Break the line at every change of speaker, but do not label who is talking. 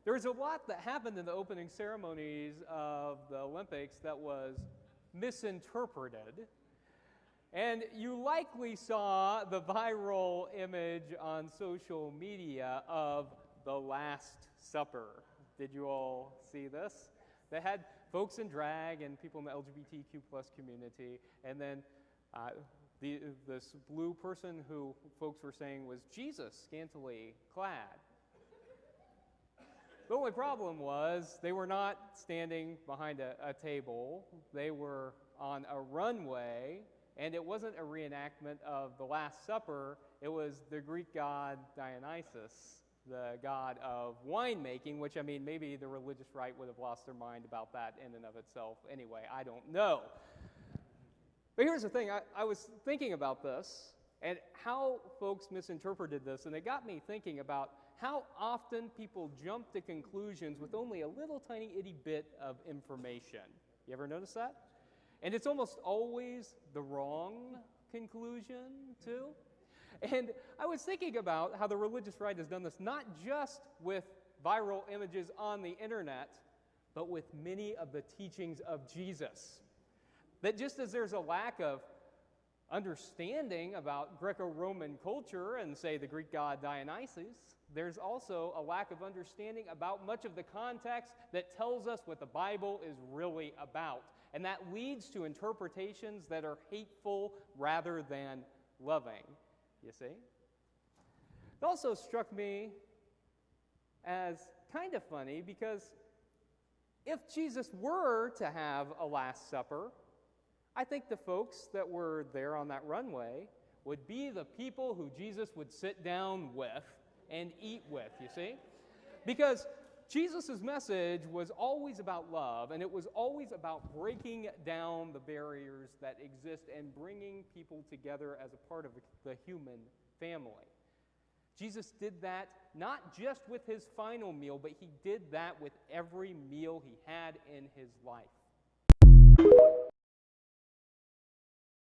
There was a lot that happened in the opening ceremonies of the Olympics that was misinterpreted. And you likely saw the viral image on social media of the Last Supper. Did you all see this? They had folks in drag and people in the LGBTQ plus community, and then this blue person who folks were saying was Jesus, scantily clad. The only problem was they were not standing behind a table. They were on a runway, and it wasn't a reenactment of the Last Supper. It was the Greek god Dionysus, the god of winemaking, which, I mean, maybe the religious right would have lost their mind about that in and of itself anyway. I don't know. But here's the thing. I was thinking about this and how folks misinterpreted this, and it got me thinking about how often people jump to conclusions with only a little tiny itty bit of information. You ever notice that? And it's almost always the wrong conclusion, too. And I was thinking about how the religious right has done this not just with viral images on the internet, but with many of the teachings of Jesus. That just as there's a lack of understanding about Greco-Roman culture and, say, the Greek god Dionysus, there's also a lack of understanding about much of the context that tells us what the Bible is really about. And that leads to interpretations that are hateful rather than loving, you see? It also struck me as kind of funny because if Jesus were to have a Last Supper, I think the folks that were there on that runway would be the people who Jesus would sit down with and eat with, you see? Because Jesus' message was always about love, and it was always about breaking down the barriers that exist and bringing people together as a part of the human family. Jesus did that not just with his final meal, but he did that with every meal he had in his life.